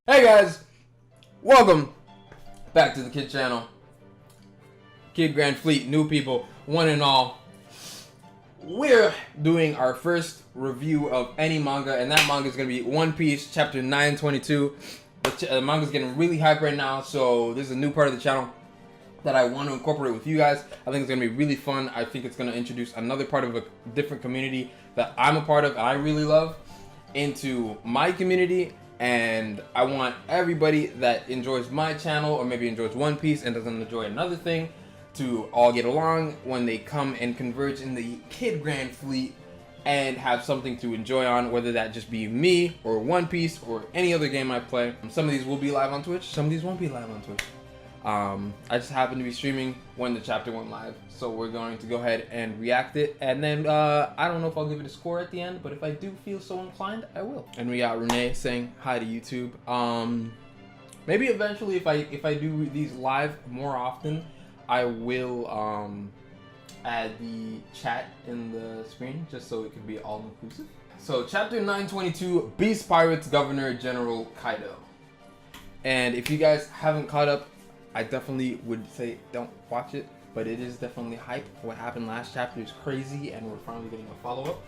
Hey guys, welcome back to the Kid Channel. Kid Grand Fleet, new people, one and all. We're doing our first review of any manga, and that manga is going to be One Piece chapter 922. The manga is getting really hype right now, so this is a new part of the channel that I want to incorporate with you guys. I think it's going to be really fun. I think it's going to introduce another part of a different community that I'm a part of and I really love into my community. And I want everybody that enjoys my channel or maybe enjoys One Piece and doesn't enjoy another thing to all get along when they come and converge in the Kid Grand Fleet and have something to enjoy on, whether that just be me or One Piece or any other game I play. Some of these will be live on Twitch, some of these won't be live on Twitch. I just happen to be streaming when the chapter went live, so we're going to go ahead and react it, and then I don't know if I'll give it a score at the end, but if I do feel so inclined, I will. And we got Renee saying hi to YouTube. Maybe eventually, if I do these live more often, I will add the chat in the screen just so it can be all inclusive. So chapter 922, Beast Pirates Governor General Kaido. And if you guys haven't caught up, I definitely would say don't watch it, but it is definitely hype. What happened last chapter is crazy, and we're finally getting a follow-up.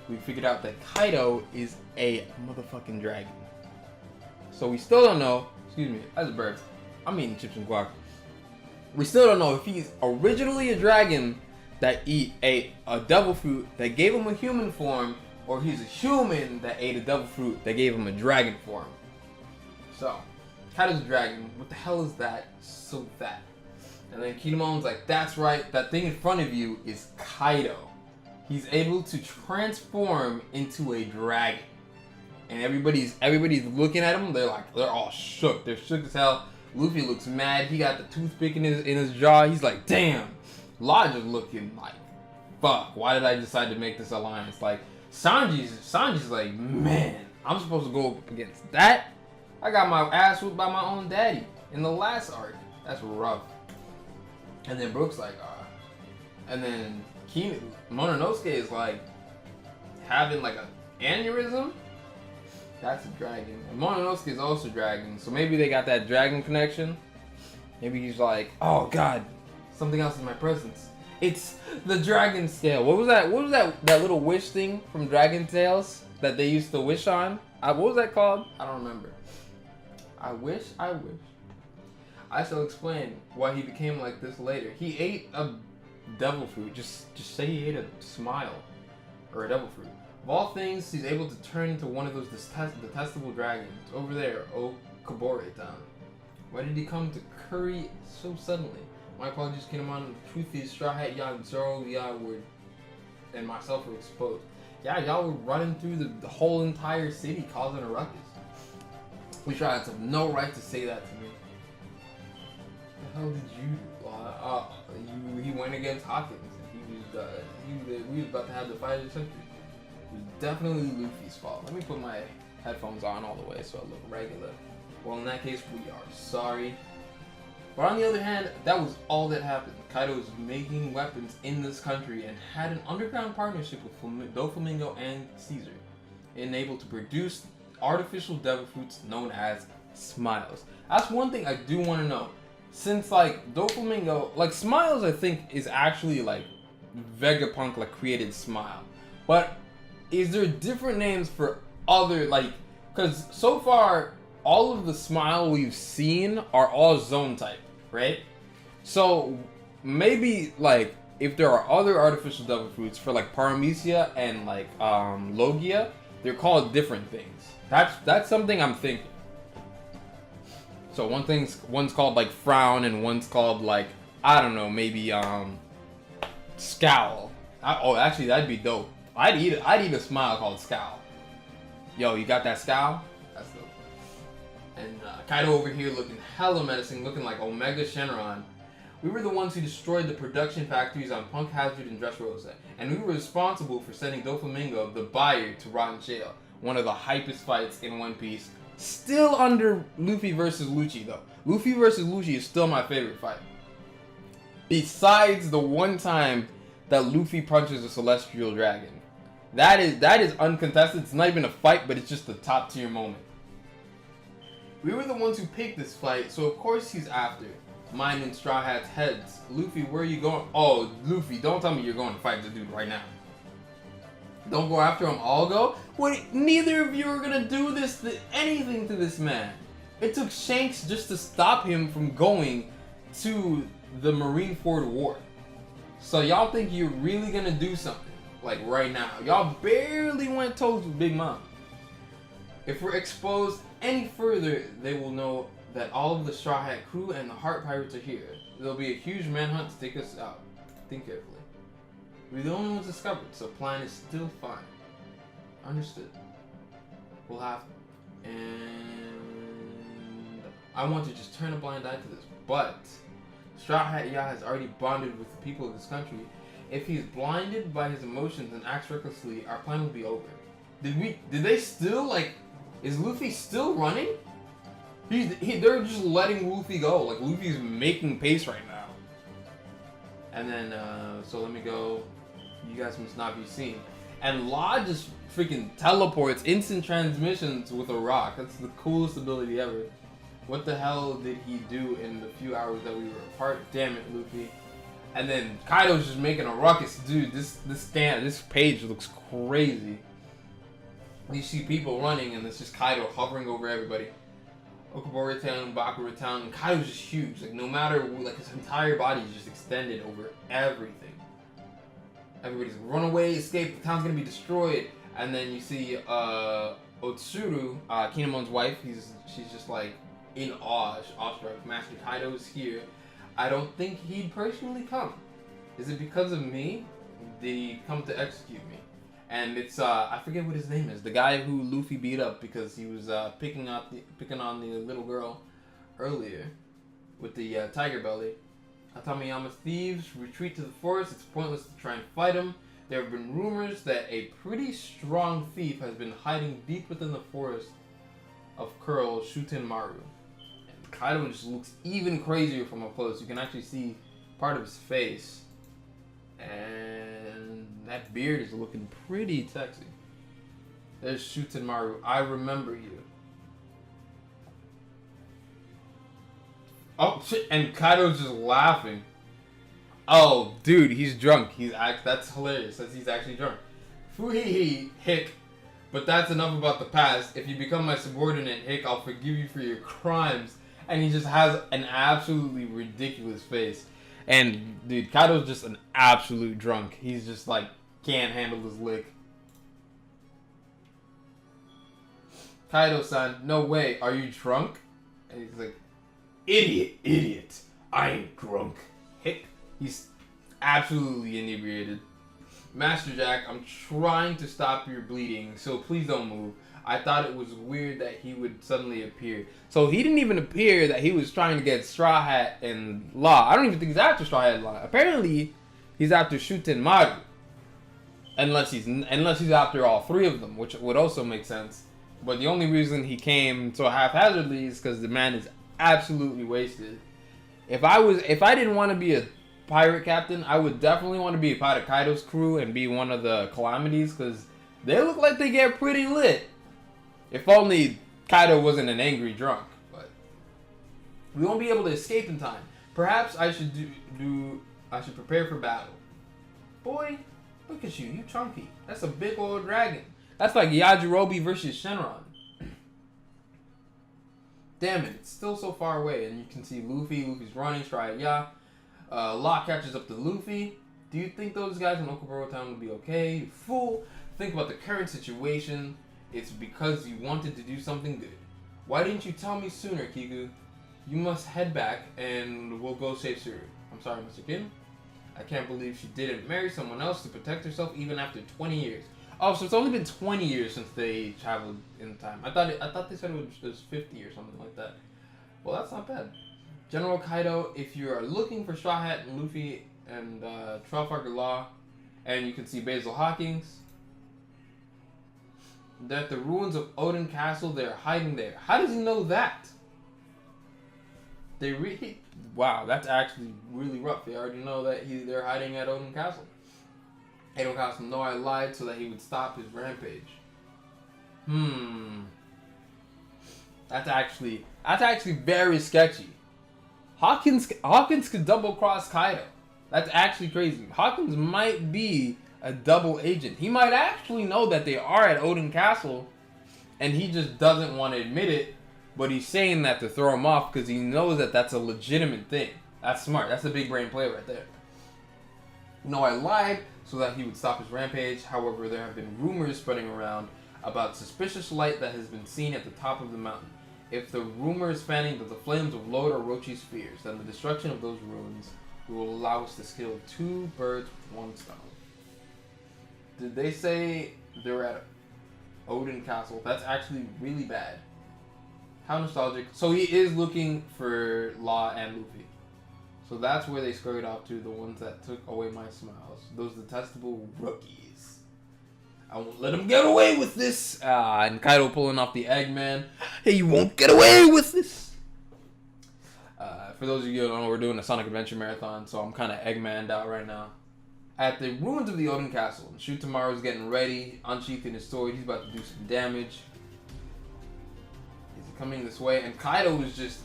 We figured out that Kaido is a motherfucking dragon. So we still don't know, excuse me, as a bird, I'm eating chips and guac. We still don't know if he's originally a dragon that ate a devil fruit that gave him a human form, or he's a human that ate a devil fruit that gave him a dragon form. So Kaido's a dragon. What the hell is that? So fat. And then Kinemon's like, that's right, that thing in front of you is Kaido. He's able to transform into a dragon. And everybody's looking at him, they're all shook. They're shook as hell. Luffy looks mad. He got the toothpick in his jaw. He's like, damn. Law just looking like, fuck, why did I decide to make this alliance? Like, Sanji's like, man, I'm supposed to go up against that? I got my ass whooped by my own daddy in the last arc. That's rough. And then Brook's like, and then Mononosuke is like having like an aneurysm. That's a dragon. And Mononosuke is also dragon, so maybe they got that dragon connection. Maybe he's like, oh god, something else in my presence. It's the dragon scale. What was that? What was that little wish thing from Dragon Tales that they used to wish on? What was that called? I don't remember. I wish. I shall explain why he became like this later. He ate a devil fruit. Just say he ate a smile or a devil fruit. Of all things, he's able to turn into one of those detestable dragons. Over there, Okabore town. Why did he come to Curry so suddenly? My apologies, Kinemon. The truth is, Straw Hat, Yacht, Zoro, and myself were exposed. Yeah, y'all were running through the whole entire city causing a ruckus. We tried to have no right to say that to me. What the hell did you do? He went against Hawkins. We was about to have the fight of the century. It was definitely Luffy's fault. Let me put my headphones on all the way so I look regular. Well, in that case, we are sorry. But on the other hand, that was all that happened. Kaido was making weapons in this country and had an underground partnership with Doflamingo and Caesar, enabled to produce artificial devil fruits known as Smiles. That's one thing I do want to know. Since like Doflamingo, like Smiles, I think is actually like Vegapunk like created Smile. But is there different names for other like? Because so far all of the Smile we've seen are all zone type, right? So maybe like if there are other artificial devil fruits for like Paramecia and like Logia, they're called different things. That's something I'm thinking. So one's called like Frown and one's called like, I don't know, maybe Scowl. Actually that'd be dope. I'd eat a Smile called Scowl. Yo, you got that Scowl? That's dope. And Kaido over here looking hella menacing, looking like Omega Shenron. We were the ones who destroyed the production factories on Punk Hazard and Dressrosa, and we were responsible for sending Doflamingo, the buyer, to rotten jail. One of the hypest fights in One Piece. Still under Luffy versus Lucci though. Luffy versus Lucci is still my favorite fight. Besides the one time that Luffy punches a celestial dragon. That is uncontested. It's not even a fight, but it's just a top tier moment. We were the ones who picked this fight, so of course he's after. Mine and Straw Hat's heads. Luffy, where are you going? Oh, Luffy, don't tell me you're going to fight the dude right now. Don't go after him, I'll go? Wait, neither of you are gonna do anything to this man. It took Shanks just to stop him from going to the Marineford War. So y'all think you're really gonna do something, like right now. Y'all barely went toes with Big Mom. If we're exposed any further, they will know that all of the Straw Hat crew and the Heart Pirates are here. There'll be a huge manhunt to take us out. Think carefully. We're the only ones discovered, so plan is still fine. Understood. We'll have... And... I want to just turn a blind eye to this, but... Straw Hat Ya has already bonded with the people of this country. If he's blinded by his emotions and acts recklessly, our plan will be over. Did they still, like... Is Luffy still running? They're just letting Luffy go. Like, Luffy's making pace right now. And then, so let me go. You guys must not be seen. And Law just freaking teleports, instant transmissions with a rock. That's the coolest ability ever. What the hell did he do in the few hours that we were apart? Damn it, Luffy. And then Kaido's just making a ruckus. Dude, this page looks crazy. You see people running, and it's just Kaido hovering over everybody. Okobore Town, Bakura Town, and Kaido's just huge. Like, no matter, like, his entire body is just extended over everything. Everybody's like, run away, escape, the town's gonna be destroyed. And then you see, Otsuru, Kinemon's wife, she's just like, in awe, awestruck. Master Kaido's here. I don't think he'd personally come. Is it because of me? Did he come to execute me? And it's I forget what his name is. The guy who Luffy beat up because he was picking on the little girl earlier with the tiger belly. Atamiyama's thieves retreat to the forest. It's pointless to try and fight him. There have been rumors that a pretty strong thief has been hiding deep within the forest of Curl Shutenmaru. And Kaido just looks even crazier from up close. You can actually see part of his face. And that beard is looking pretty sexy. There's Shutenmaru. I remember you. Oh shit! And Kaido's just laughing. Oh, dude, he's drunk. That's hilarious. He's actually drunk. Fuhihi, Hick. But that's enough about the past. If you become my subordinate, Hick, I'll forgive you for your crimes. And he just has an absolutely ridiculous face. And, dude, Kaido's just an absolute drunk. He's just, like, can't handle his lick. Kaido-san, no way. Are you drunk? And he's like, idiot. I ain't drunk. Hick. He's absolutely inebriated. Master Jack, I'm trying to stop your bleeding, so please don't move. I thought it was weird that he would suddenly appear. So he didn't even appear that he was trying to get Straw Hat and Law. I don't even think he's after Straw Hat and Law. Apparently, he's after Shutenmaru. Unless he's after all three of them, which would also make sense. But the only reason he came so haphazardly is because the man is absolutely wasted. If I didn't want to be a pirate captain, I would definitely want to be a part of Kaido's crew and be one of the Calamities, because they look like they get pretty lit. If only Kaido wasn't an angry drunk. But we won't be able to escape in time. Perhaps I should I should prepare for battle. Boy, look at you chunky. That's a big old dragon. That's like Yajirobe versus Shenron. Damn it, it's still so far away, and you can see Luffy's running, Straw Hat Ya. Law catches up to Luffy. Do you think those guys in Okoboro Town will be okay? You fool! Think about the current situation. It's because you wanted to do something good. Why didn't you tell me sooner, Kiku? You must head back, and we'll go save Suru. I'm sorry, Mr. Kim. I can't believe she didn't marry someone else to protect herself even after 20 years. Oh, so it's only been 20 years since they traveled in time. I thought they said it was 50 or something like that. Well, that's not bad. General Kaido, if you are looking for Straw Hat and Luffy and Trafalgar Law, and you can see Basil Hawkins, that the ruins of Odin Castle, they're hiding there. How does he know that? Wow, that's actually really rough. They already know that they're hiding at Odin Castle. Odin Castle know I lied so that he would stop his rampage. That's actually very sketchy. Hawkins could double cross Kaido. That's actually crazy. Hawkins might be a double agent. He might actually know that they are at Odin Castle, and he just doesn't want to admit it. But he's saying that to throw him off because he knows that that's a legitimate thing. That's smart. That's a big brain play right there. No, I lied so that he would stop his rampage. However, there have been rumors spreading around about suspicious light that has been seen at the top of the mountain. If the rumor is fanning that the flames of Lord Orochi's fears, then the destruction of those ruins will allow us to kill 2 birds with 1 stone. Did they say they're at Odin Castle? That's actually really bad. How nostalgic. So he is looking for Law and Luffy. So that's where they scurried off to, the ones that took away my smiles. Those detestable rookies. I won't let him get away with this. And Kaido pulling off the Eggman. Hey, you won't get away with this. For those of you who don't know, we're doing a Sonic Adventure Marathon, so I'm kind of Eggman'd out right now. At the ruins of the Odin Castle, Shutamaru's getting ready, unsheathing his sword. He's about to do some damage. He's coming this way, and Kaido is just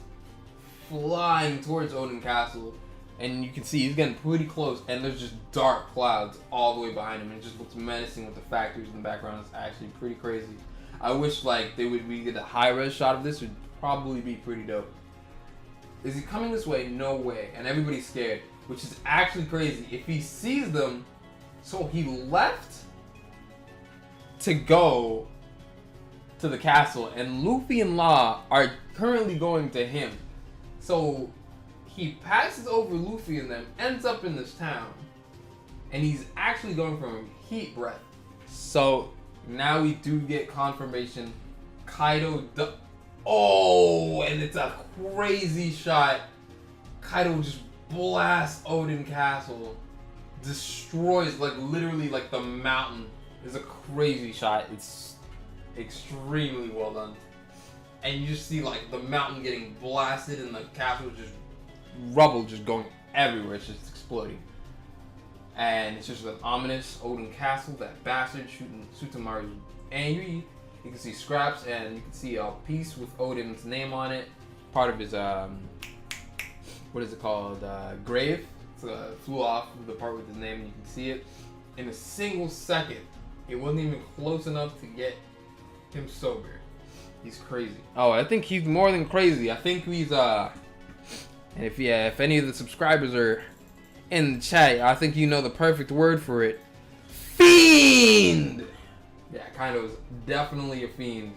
flying towards Odin Castle, and you can see he's getting pretty close, and there's just dark clouds all the way behind him, and it just looks menacing with the factories in the background. It's actually pretty crazy. I wish like we get a high-res shot of this. Would probably be pretty dope. Is he coming this way? No way. And everybody's scared, which is actually crazy. If he sees them, so he left to go to the castle, and Luffy and Law are currently going to him. So he passes over Luffy and them, ends up in this town, and he's actually going from heat breath. So now we do get confirmation. Kaido oh, and it's a crazy shot. Kaido just blasts Odin Castle, destroys like literally like the mountain. It's a crazy shot. It's extremely well done. And you just see like the mountain getting blasted and the castle just rubble just going everywhere. It's just exploding. And it's just an ominous Odin Castle. That bastard shooting Shutamaru's angry. You can see scraps, and you can see a piece with Odin's name on it. Part of his, what is it called? Grave. So flew off the part with his name, and you can see it. In a single second, it wasn't even close enough to get him sober. He's crazy. Oh, I think he's more than crazy. I think he's, and if any of the subscribers are in the chat, I think you know the perfect word for it. Fiend! Yeah, Kaido's definitely a fiend.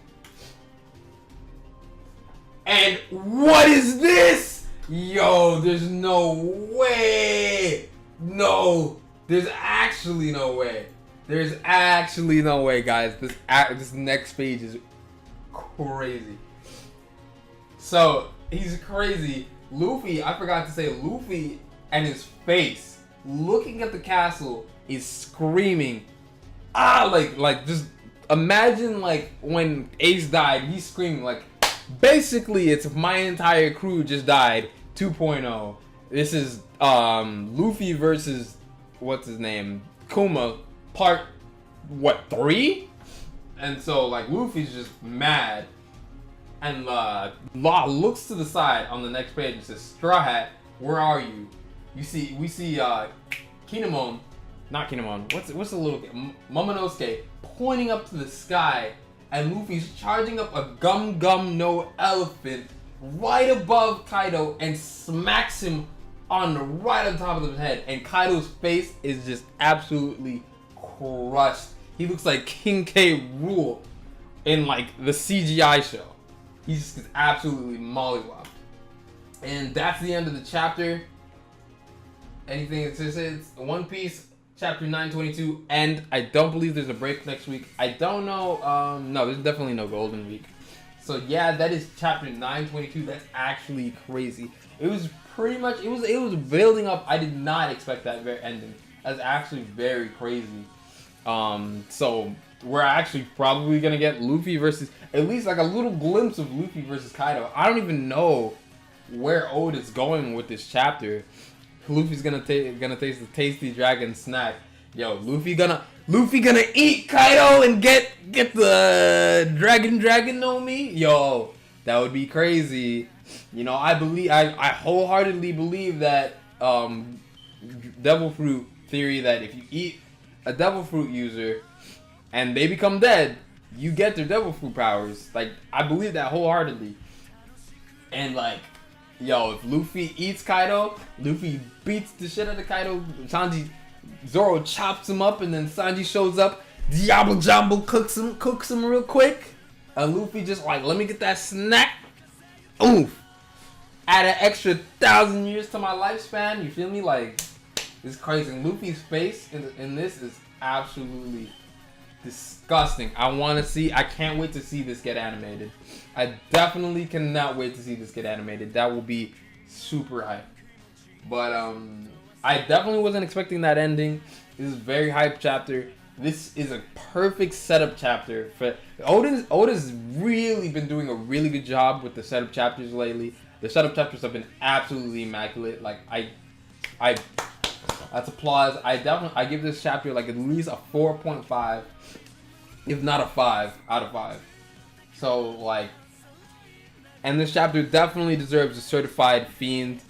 And what is this? Yo, there's no way. No, there's actually no way. There's actually no way, guys. This next page is crazy. So, he's crazy. Luffy, I forgot to say, Luffy and his face looking at the castle is screaming. Like just imagine like when Ace died, he's screaming like, basically it's my entire crew just died 2.0. This is Luffy versus what's his name, Kuma, part 3? And so like Luffy's just mad, and Law looks to the side on the next page and says, Straw Hat, where are you? We see Kinemon. Not Kinemon. What's the little Momonosuke pointing up to the sky, and Luffy's charging up a Gum No elephant right above Kaido and smacks him right on top of his head. And Kaido's face is just absolutely crushed. He looks like King K. Rool in like the CGI show. He just gets absolutely mollywopped. And that's the end of the chapter. Anything? It's One Piece. Chapter 922, and I don't believe there's a break next week. I don't know. No, there's definitely no Golden Week. So yeah, that is chapter 922. That's actually crazy. It was pretty much. It was building up. I did not expect that very ending. That's actually very crazy. So we're actually probably gonna get Luffy versus, at least like a little glimpse of Luffy versus Kaido. I don't even know where Oda is going with this chapter. Luffy's gonna taste the tasty dragon snack. Yo, Luffy gonna eat Kaido and get the dragon on me. Yo, That would be crazy. You know, I wholeheartedly believe that devil fruit theory, that if you eat a devil fruit user and they become dead, you get their devil fruit powers. Like, I believe that wholeheartedly. And like, yo, if Luffy eats Kaido, Luffy beats the shit out of Kaido, Zoro chops him up, and then Sanji shows up, Diablo Jumbo cooks him real quick. And Luffy just like, let me get that snack. Oof. Add an extra 1,000 years to my lifespan. You feel me? Like, it's crazy. And Luffy's face in this is absolutely disgusting. I can't wait to see this get animated. I definitely cannot wait to see this get animated. That will be super hype. But I definitely wasn't expecting that ending. This is a very hype chapter. This is a perfect setup chapter for Oda's really been doing a really good job with the setup chapters lately. The setup chapters have been absolutely immaculate. Like, that's applause. I give this chapter like at least a 4.5, if not a 5 out of 5. So like, and this chapter definitely deserves a certified fiend.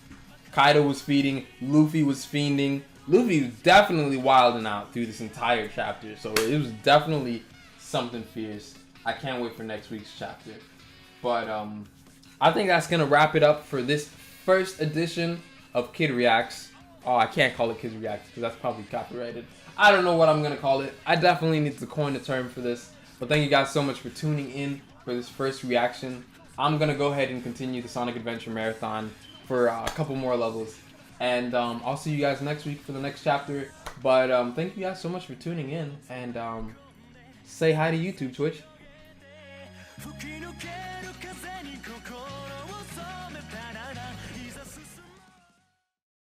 Kaido was feeding, Luffy was fiending. Luffy was definitely wilding out through this entire chapter, so it was definitely something fierce. I can't wait for next week's chapter. But I think that's gonna wrap it up for this first edition of Kid Reacts. Oh, I can't call it Kid Reacts because that's probably copyrighted. I don't know what I'm gonna call it. I definitely need to coin a term for this. But thank you guys so much for tuning in for this first reaction. I'm gonna go ahead and continue the Sonic Adventure Marathon for a couple more levels. And I'll see you guys next week for the next chapter. But thank you guys so much for tuning in. And say hi to YouTube, Twitch.